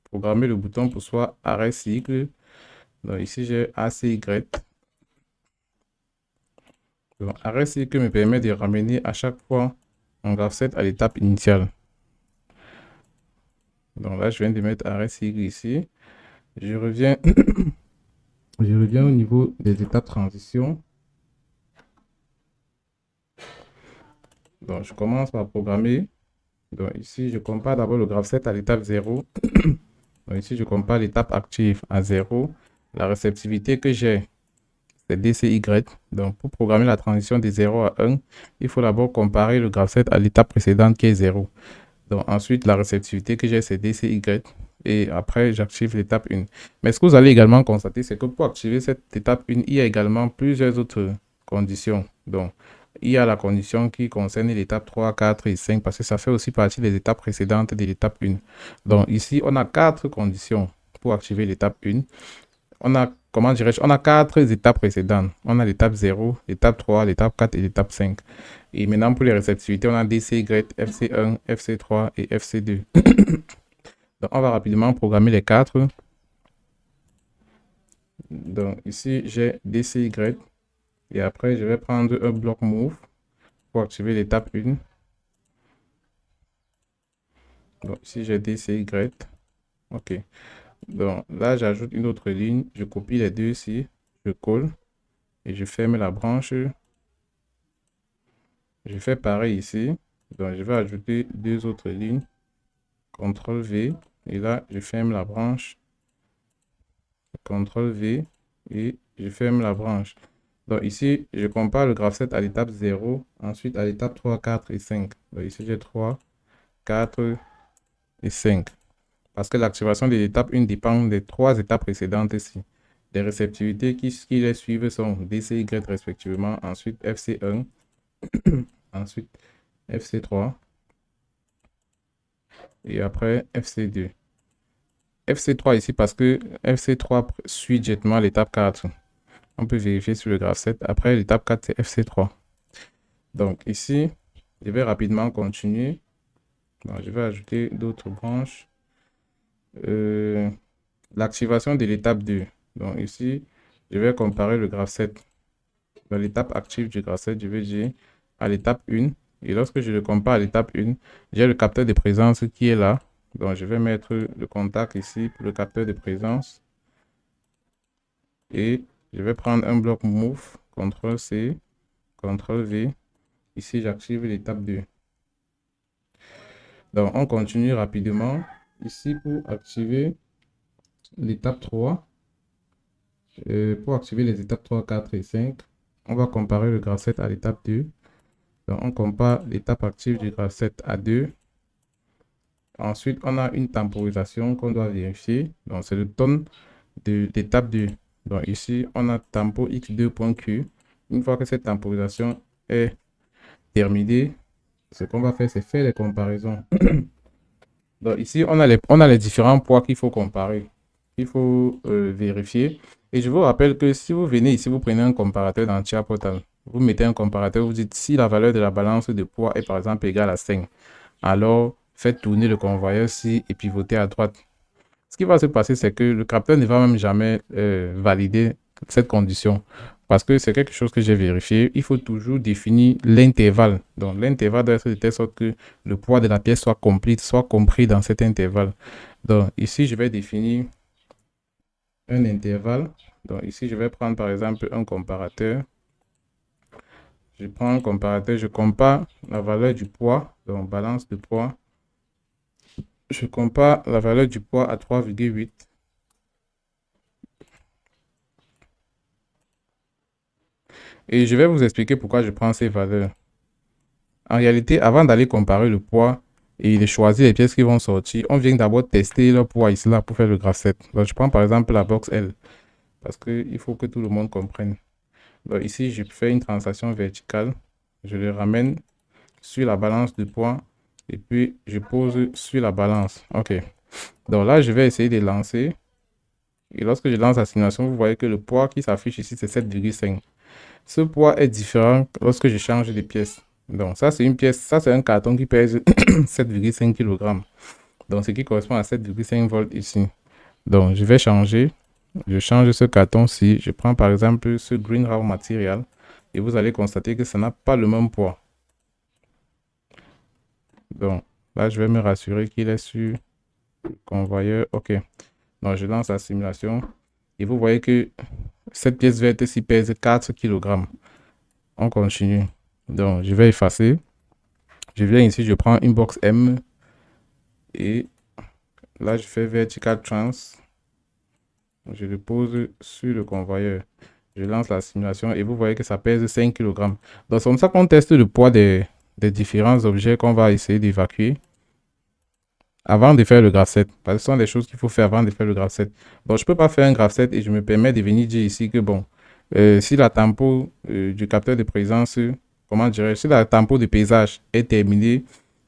programmer le bouton pour soit arrêt cycle. Donc, ici, j'ai ACY. Donc, arrêt cycle me permet de ramener à chaque fois mon graph7 à l'étape initiale. Donc là, je viens de mettre arrêt cycle ici. Je reviens, je reviens au niveau des étapes transition. Donc, je commence par programmer. Donc, ici, je compare d'abord le graph7 à l'étape 0. Donc, ici, je compare l'étape active à 0. La réceptivité que j'ai, c'est DCY. Donc, pour programmer la transition de 0 à 1, il faut d'abord comparer le graph7 à l'étape précédente qui est 0. Donc, ensuite, la réceptivité que j'ai, c'est DCY. Et après, j'active l'étape 1. Mais ce que vous allez également constater, c'est que pour activer cette étape 1, il y a également plusieurs autres conditions. Donc, il y a la condition qui concerne l'étape 3, 4 et 5 parce que ça fait aussi partie des étapes précédentes de l'étape 1. Donc, ici, on a 4 conditions pour activer l'étape 1. On a, comment dirais-je, on a 4 étapes précédentes. On a l'étape 0, l'étape 3, l'étape 4 et l'étape 5. Et maintenant, pour les réceptivités, on a DCY, FC1, FC3 et FC2. Donc, on va rapidement programmer les 4. Donc, ici, j'ai DCY. Et après, je vais prendre un bloc move pour activer l'étape 1. Donc, ici, j'ai DCY. OK. Donc, là, j'ajoute une autre ligne. Je copie les deux ici. Je colle. Et je ferme la branche. Je fais pareil ici. Donc, je vais ajouter deux autres lignes. CTRL V. Et là, je ferme la branche. CTRL V. Et je ferme la branche. Donc ici, je compare le graph7 à l'étape 0, ensuite à l'étape 3, 4 et 5. Donc ici, j'ai 3, 4 et 5. Parce que l'activation de l'étape 1 dépend des 3 étapes précédentes ici. Les réceptivités qui les suivent sont DCY respectivement, ensuite FC1, ensuite FC3 et après FC2. FC3 ici parce que FC3 suit directement l'étape 4. On peut vérifier sur le graph7. Après, l'étape 4, c'est FC3. Donc ici, je vais rapidement continuer. Donc, je vais ajouter d'autres branches. L'activation de l'étape 2. Donc ici, je vais comparer le graph7. Dans l'étape active du graph7, je vais dire à l'étape 1. Et lorsque je le compare à l'étape 1, j'ai le capteur de présence qui est là. Donc je vais mettre le contact ici pour le capteur de présence. Et je vais prendre un bloc move, CTRL-C, CTRL-V. Ici, j'active l'étape 2. Donc, on continue rapidement. Ici, pour activer l'étape 3, pour activer les étapes 3, 4 et 5, on va comparer le graph7 à l'étape 2. Donc, on compare l'étape active du graph7 à 2. Ensuite, on a une temporisation qu'on doit vérifier. Donc, c'est le temps de l'étape 2. Donc, ici, on a tempo x2.q. Une fois que cette temporisation est terminée, ce qu'on va faire, c'est faire les comparaisons. Donc ici, on a les différents poids qu'il faut comparer, qu'il faut vérifier. Et je vous rappelle que si vous venez ici, vous prenez un comparateur dans Chia Portal, vous mettez un comparateur, vous dites si la valeur de la balance de poids est par exemple égale à 5, alors faites tourner le convoyeur-ci et pivotez à droite. Ce qui va se passer, c'est que le capteur ne va même jamais valider cette condition. Parce que c'est quelque chose que j'ai vérifié. Il faut toujours définir l'intervalle. Donc, l'intervalle doit être de telle sorte que le poids de la pièce soit compris dans cet intervalle. Donc, ici, je vais définir un intervalle. Donc, ici, je vais prendre par exemple un comparateur. Je prends un comparateur, je compare la valeur du poids, donc balance de poids. Je compare la valeur du poids à 3,8. Et je vais vous expliquer pourquoi je prends ces valeurs. En réalité, avant d'aller comparer le poids et de choisir les pièces qui vont sortir, on vient d'abord tester le poids ici là pour faire le graph set. Donc, je prends par exemple la box L parce qu'il faut que tout le monde comprenne. Donc, ici, je fais une translation verticale. Je le ramène sur la balance de poids et puis je pose sur la balance. OK. Donc là, je vais essayer de lancer. Et lorsque je lance la simulation, vous voyez que le poids qui s'affiche ici, c'est 7,5. Ce poids est différent lorsque je change de pièce. Donc, ça, c'est une pièce, ça, c'est un carton qui pèse 7,5 kg. Donc, ce qui correspond à 7,5 volts ici. Donc, je vais changer. Je change ce carton-ci. Je prends par exemple ce Green Raw Material. Et vous allez constater que ça n'a pas le même poids. Donc, là, je vais me rassurer qu'il est sur le convoyeur. OK. Donc, je lance la simulation. Et vous voyez que cette pièce verte ici pèse 4 kg. On continue. Donc, je vais effacer. Je viens ici, je prends une box M. Et là, je fais vertical trans. Je le pose sur le convoyeur. Je lance la simulation et vous voyez que ça pèse 5 kg. Donc, c'est comme ça qu'on teste le poids des différents objets qu'on va essayer d'évacuer avant de faire le graph set. Parce que ce sont des choses qu'il faut faire avant de faire le graph set. Donc, je ne peux pas faire un graph set et je me permets de venir dire ici que, bon, si la tempo du capteur de présence, comment dirais-je, si la tempo de paysage est terminée,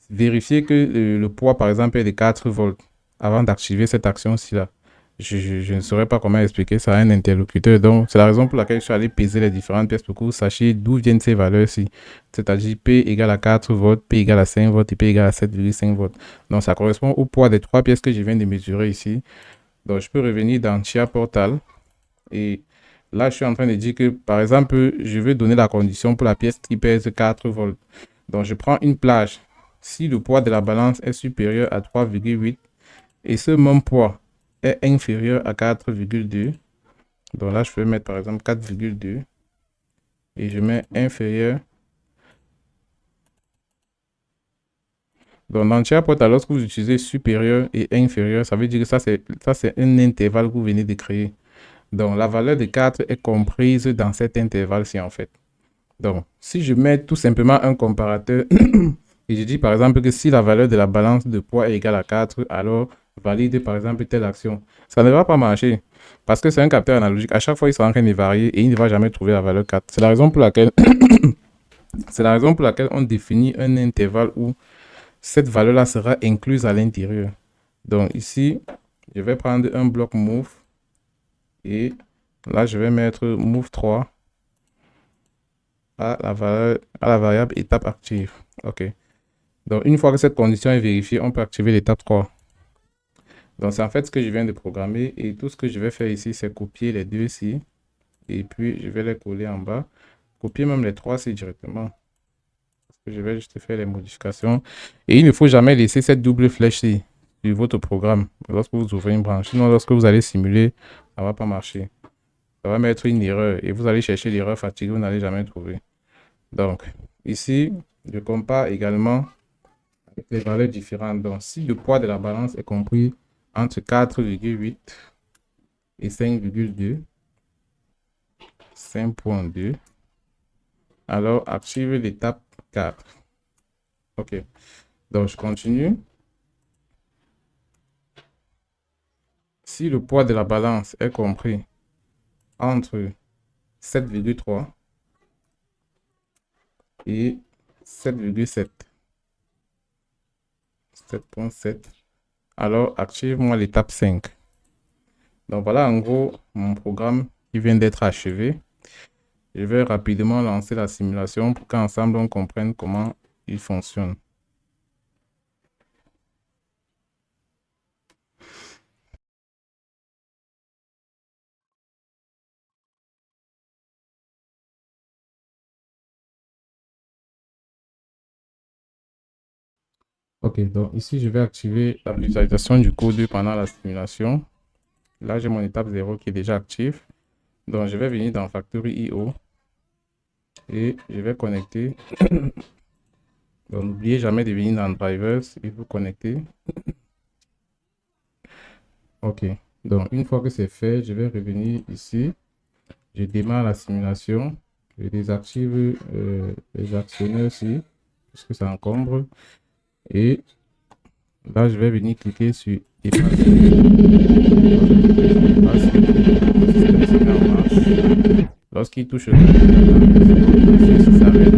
vérifiez que le poids, par exemple, est de 4 volts avant d'activer cette action-ci là. Je ne saurais pas comment expliquer ça à un interlocuteur. Donc, c'est la raison pour laquelle je suis allé peser les différentes pièces pour que vous sachiez d'où viennent ces valeurs-ci. C'est-à-dire P égale à 4 volts, P égale à 5 volts et P égale à 7,5 volts. Donc, ça correspond au poids des trois pièces que je viens de mesurer ici. Donc, je peux revenir dans Chia Portal. Et là, je suis en train de dire que, par exemple, je veux donner la condition pour la pièce qui pèse 4 volts. Donc, je prends une plage. Si le poids de la balance est supérieur à 3,8 et ce même poids est inférieur à 4,2, donc là, je peux mettre par exemple 4,2 et je mets inférieur. Donc, dans Chiapota, lorsque vous utilisez supérieur et inférieur, ça veut dire que ça, c'est un intervalle que vous venez de créer. Donc, la valeur de 4 est comprise dans cet intervalle-ci, en fait. Donc, si je mets tout simplement un comparateur et je dis par exemple que si la valeur de la balance de poids est égale à 4, alors valide par exemple telle action. Ça ne va pas marcher parce que c'est un capteur analogique. À chaque fois, il sera en train de varier et il ne va jamais trouver la valeur 4. C'est la raison pour laquelle, c'est la raison pour laquelle on définit un intervalle où cette valeur-là sera incluse à l'intérieur. Donc ici, je vais prendre un bloc move et là, je vais mettre move 3 à la variable étape active. OK. Donc, une fois que cette condition est vérifiée, on peut activer l'étape 3. Donc, c'est en fait ce que je viens de programmer. Et tout ce que je vais faire ici, c'est copier les deux ici. Et puis, je vais les coller en bas. Copier même les trois ici directement. Parce que je vais juste faire les modifications. Et il ne faut jamais laisser cette double flèche-ci sur votre programme lorsque vous ouvrez une branche. Sinon, lorsque vous allez simuler, ça ne va pas marcher. Ça va mettre une erreur. Et vous allez chercher l'erreur fatiguée, vous n'allez jamais trouver. Donc, ici, je compare également les valeurs différentes. Donc, si le poids de la balance est compris entre 4,8 et 5,2, 5,2, alors active l'étape 4. OK. Donc, je continue. Si le poids de la balance est compris entre 7,3 et 7,7, 7,7, Alors, active-moi l'étape 5. Donc, voilà en gros mon programme qui vient d'être achevé. Je vais rapidement lancer la simulation pour qu'ensemble on comprenne comment il fonctionne. Ok, donc ici je vais activer la visualisation du code pendant la simulation. Là, j'ai mon étape 0 qui est déjà active. Donc, je vais venir dans Factory IO et je vais connecter. Donc, n'oubliez jamais de venir dans Drivers et vous connecter. Ok, donc une fois que c'est fait, je vais revenir ici. Je démarre la simulation. Je désactive les actionnaires aussi, puisque ça encombre. Et là, je vais venir cliquer sur effacer. Lorsqu'il touche le ceci s'arrête.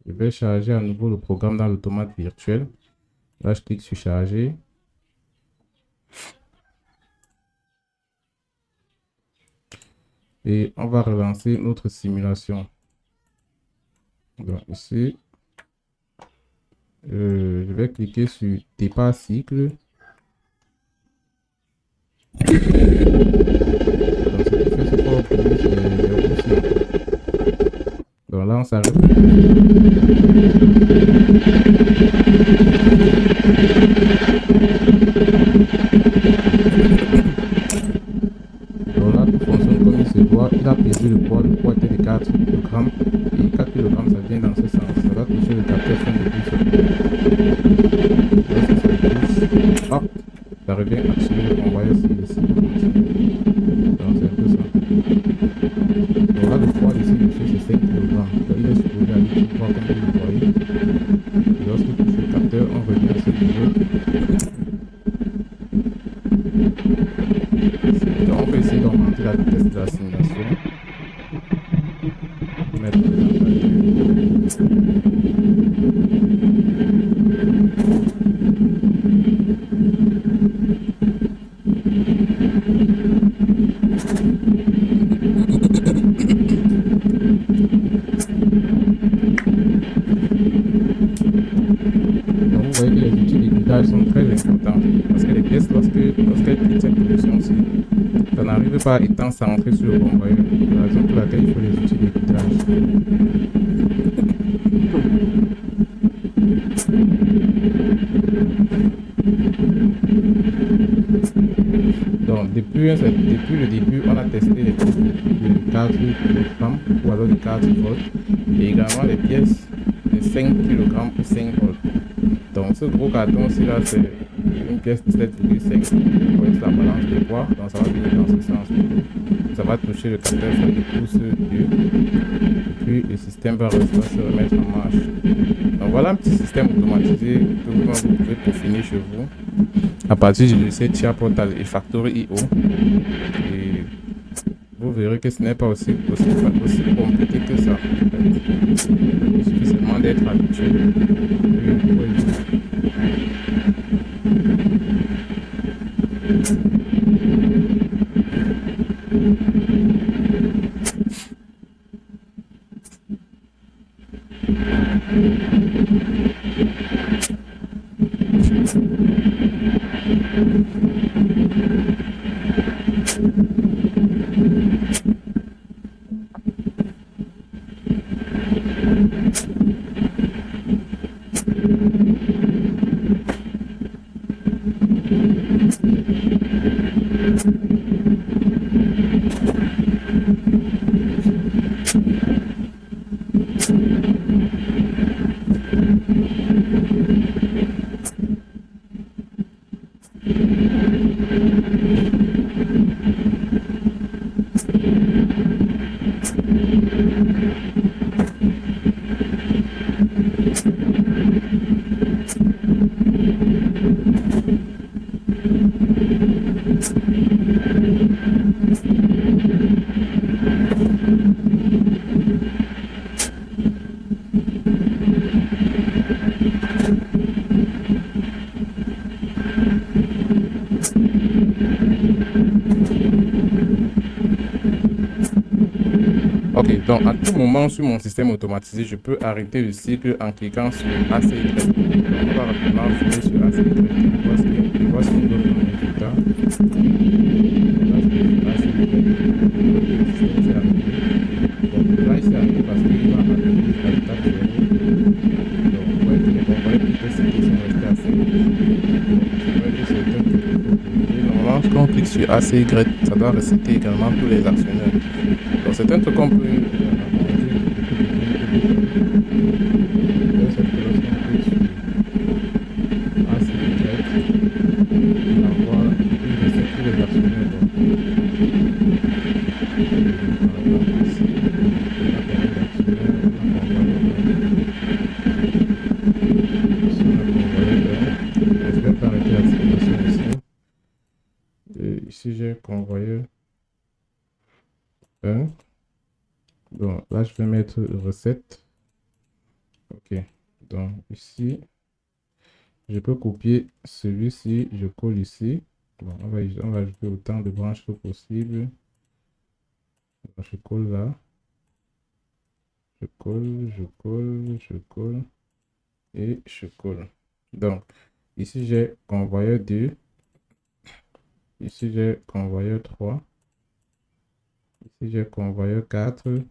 Je vais charger à nouveau le programme dans l'automate virtuel. Là, je clique sur charger. Et on va relancer notre simulation. Donc ici, je vais cliquer sur départ cycle. Donc, ce qui fait ce qu'on obtenir, c'est les raccourcis. Donc là, on s'arrête. Donc là, tout fonctionne comme il se doit. Il a pesé le poids était de 4 kg. Et 4 kg, ça vient dans ce sens. Ça va toucher le capteur fin de 10 secondes. Lorsque ça touche, hop, ça revient activer le convoyeur ici. Donc c'est un peu ça. Donc là, le poids ici dessus, c'est 5 kg. Donc il est supposé aller tout droit comme vous le voyez. Et lorsqu'il touche le capteur, on revient à ce niveau. Donc on peut essayer d'augmenter la vitesse de la simulation. Mettre vous voyez que les outils de guidage sont très importants parce que les pièces, lorsqu'elles quittent cette position-ci, ça n'arrive pas étant centré sur le convoyeur. C'est la raison pour laquelle il faut les outils de guidage. Donc, depuis le début, on a testé les pièces de 4 kg ou alors de 4 volts et également les pièces de 5 kg ou 5 volts. Donc, ce gros carton-ci là, c'est une pièce de 7,5. Vous voyez la balance de poids, donc ça va venir dans ce sens. Ça va toucher le capteur, ça pousse 2. Et puis le système va se remettre en marche. Donc, voilà un petit système automatisé que vous pouvez peaufiner chez vous à partir du logiciel Chia Portal et Factory.io. Et vous verrez que ce n'est pas aussi compliqué que ça. Il suffit seulement d'être habitué. Ok, donc à tout moment sur mon système automatisé, je peux arrêter le cycle en cliquant sur ACY. Donc, on va rapidement finir sur ACY. Voici une donne un résultat. Là, il s'est arrêté parce qu'il va arrêter à l'étape 0. Donc, vous voyez que les composants de cycle sont restés à 5. Normalement, quand on clique sur ACY, ça doit resetter également tous les actionnaires. Donc, c'est un truc qu'on peut ici j'ai convoyeur 1. Donc là je vais mettre recette. Ok, donc ici je peux copier celui-ci, je colle ici. Bon, on va ajouter autant de branches que possible. Donc, je colle là, je colle, je colle, je colle et je colle. Donc ici j'ai convoyeur 2, ici j'ai convoyeur 3, ici j'ai convoyeur 4,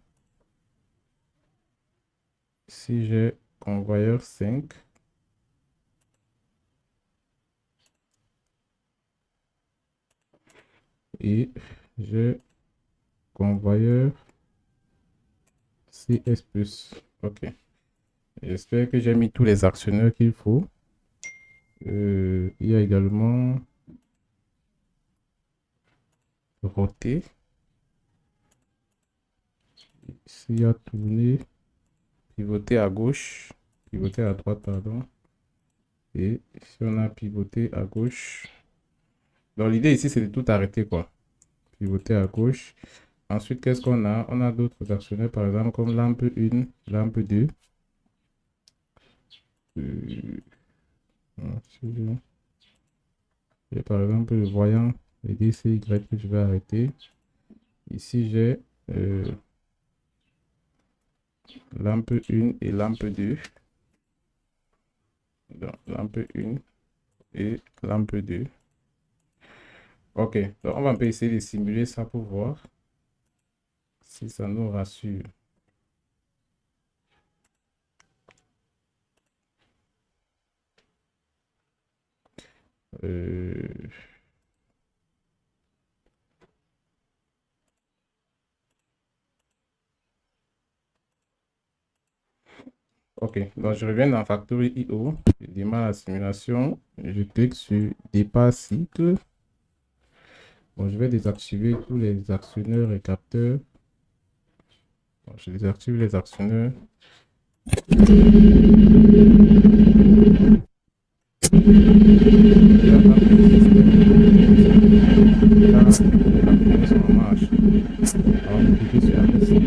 ici j'ai convoyeur 5. Et j'ai convoyeur CS+. Ok. J'espère que j'ai mis tous les actionneurs qu'il faut. Il y a également roté. Ici, il y a tourné, pivoter à gauche, pivoter à droite, pardon. Et ici, on a pivoté à gauche. Donc, l'idée ici, c'est de tout arrêter, quoi. Pivoter à gauche. Ensuite, qu'est-ce qu'on a? On a d'autres actionneurs, par exemple, comme lampe 1, lampe 2. J'ai par exemple le voyant les DCY que je vais arrêter. Ici, j'ai lampe 1 et lampe 2. Donc, lampe 1 et lampe 2. Ok, donc on va un peu essayer de simuler ça pour voir si ça nous rassure. Euh, Ok, donc je reviens dans Factory IO, je démarre la simulation, je clique sur départ cycle. Bon, je vais désactiver tous les actionneurs et capteurs. Bon, je désactive les actionneurs. Là, quand le système, là, les actionneurs sont en marche. Alors, je clique sur Arrêter.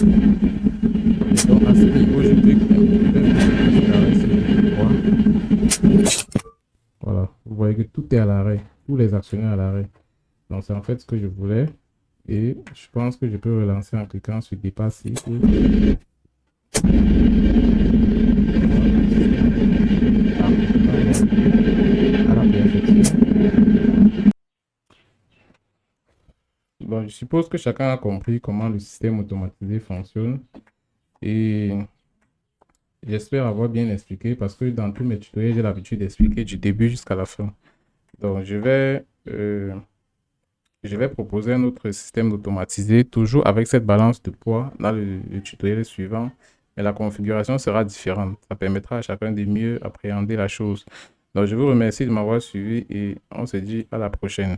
Ok, donc à ce niveau, je clique, je vais juste cliquer sur l'arrêt sélectif 3. Voilà, vous voyez que tout est à l'arrêt, tous les actionnaires à l'arrêt. Donc, c'est en fait ce que je voulais. Et je pense que je peux relancer en cliquant sur départ cycle. À la perfection. Bon, je suppose que chacun a compris comment le système automatisé fonctionne et j'espère avoir bien expliqué parce que dans tous mes tutoriels, j'ai l'habitude d'expliquer du début jusqu'à la fin. Donc, je vais proposer un autre système automatisé, toujours avec cette balance de poids dans le tutoriel suivant, mais la configuration sera différente. Ça permettra à chacun de mieux appréhender la chose. Donc, je vous remercie de m'avoir suivi et on se dit à la prochaine.